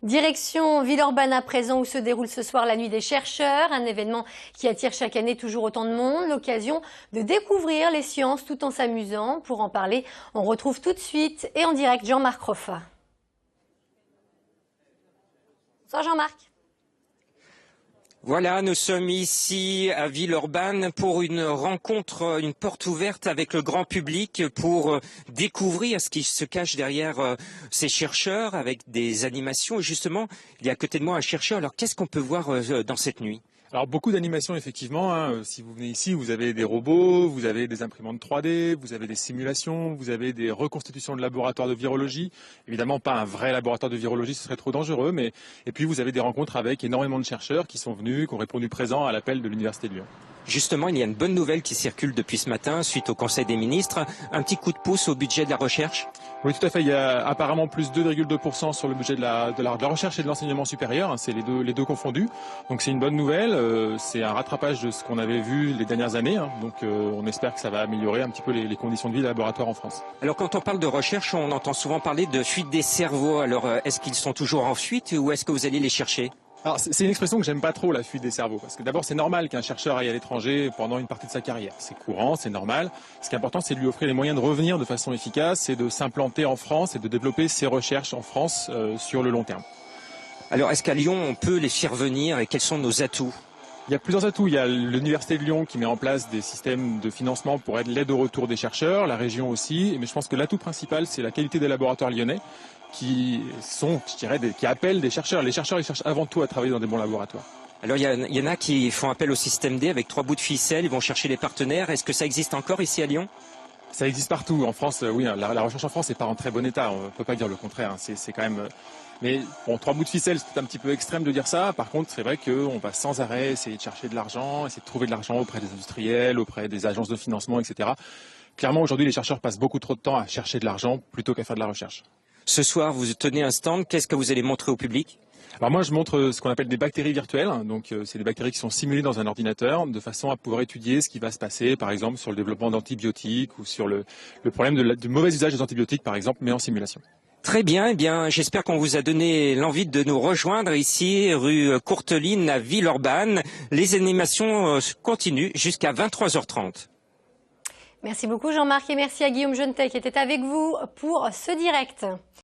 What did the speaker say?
Direction Villeurbanne à présent où se déroule ce soir la Nuit des chercheurs, un événement qui attire chaque année toujours autant de monde, l'occasion de découvrir les sciences tout en s'amusant. Pour en parler, on retrouve tout de suite et en direct Jean-Marc Roffa. Bonsoir Jean-Marc. Voilà, nous sommes ici à Villeurbanne pour une rencontre, une porte ouverte avec le grand public pour découvrir ce qui se cache derrière ces chercheurs avec des animations. Et justement, il y a à côté de moi un chercheur. Alors, qu'est-ce qu'on peut voir dans cette nuit ? Alors beaucoup d'animations effectivement, hein. Si vous venez ici, vous avez des robots, vous avez des imprimantes 3D, vous avez des simulations, vous avez des reconstitutions de laboratoires de virologie. Évidemment pas un vrai laboratoire de virologie, ce serait trop dangereux, mais et puis vous avez des rencontres avec énormément de chercheurs qui sont venus, qui ont répondu présent à l'appel de l'Université de Lyon. Justement, il y a une bonne nouvelle qui circule depuis ce matin suite au Conseil des ministres. Un petit coup de pouce au budget de la recherche. Oui, tout à fait. Il y a apparemment plus 2,2% sur le budget de la recherche et de l'enseignement supérieur. Hein, c'est les deux confondus. Donc c'est une bonne nouvelle. C'est un rattrapage de ce qu'on avait vu les dernières années. Hein. Donc on espère que ça va améliorer un petit peu les conditions de vie des laboratoires en France. Alors quand on parle de recherche, on entend souvent parler de fuite des cerveaux. Alors est-ce qu'ils sont toujours en fuite ou est-ce que vous allez les chercher ? Alors c'est une expression que j'aime pas trop, la fuite des cerveaux, parce que d'abord c'est normal qu'un chercheur aille à l'étranger pendant une partie de sa carrière. C'est courant, c'est normal. Ce qui est important, c'est de lui offrir les moyens de revenir de façon efficace et de s'implanter en France et de développer ses recherches en France sur le long terme. Alors est-ce qu'à Lyon, on peut les faire venir et quels sont nos atouts ? Il y a plusieurs atouts. Il y a l'Université de Lyon qui met en place des systèmes de financement pour aider l'aide au retour des chercheurs, la région aussi. Mais je pense que l'atout principal, c'est la qualité des laboratoires lyonnais qui sont, je dirais, qui appellent des chercheurs. Les chercheurs, ils cherchent avant tout à travailler dans des bons laboratoires. Alors il y en a qui font appel au système D avec 3 bouts de ficelle, ils vont chercher les partenaires. Est-ce que ça existe encore ici à Lyon ? Ça existe partout. En France, oui, la recherche en France n'est pas en très bon état. On ne peut pas dire le contraire. C'est quand même... Mais bon, 3 bouts de ficelle, c'est un petit peu extrême de dire ça. Par contre, c'est vrai qu'on va sans arrêt essayer de chercher de l'argent, essayer de trouver de l'argent auprès des industriels, auprès des agences de financement, etc. Clairement, aujourd'hui, les chercheurs passent beaucoup trop de temps à chercher de l'argent plutôt qu'à faire de la recherche. Ce soir, vous tenez un stand. Qu'est-ce que vous allez montrer au public ? Alors moi, je montre ce qu'on appelle des bactéries virtuelles. Donc, c'est des bactéries qui sont simulées dans un ordinateur de façon à pouvoir étudier ce qui va se passer, par exemple, sur le développement d'antibiotiques ou sur le problème du mauvais usage des antibiotiques, par exemple, mais en simulation. Très bien, eh bien, j'espère qu'on vous a donné l'envie de nous rejoindre ici, rue Courteline à Villeurbanne. Les animations continuent jusqu'à 23h30. Merci beaucoup Jean-Marc et merci à Guillaume Jeunetey qui était avec vous pour ce direct.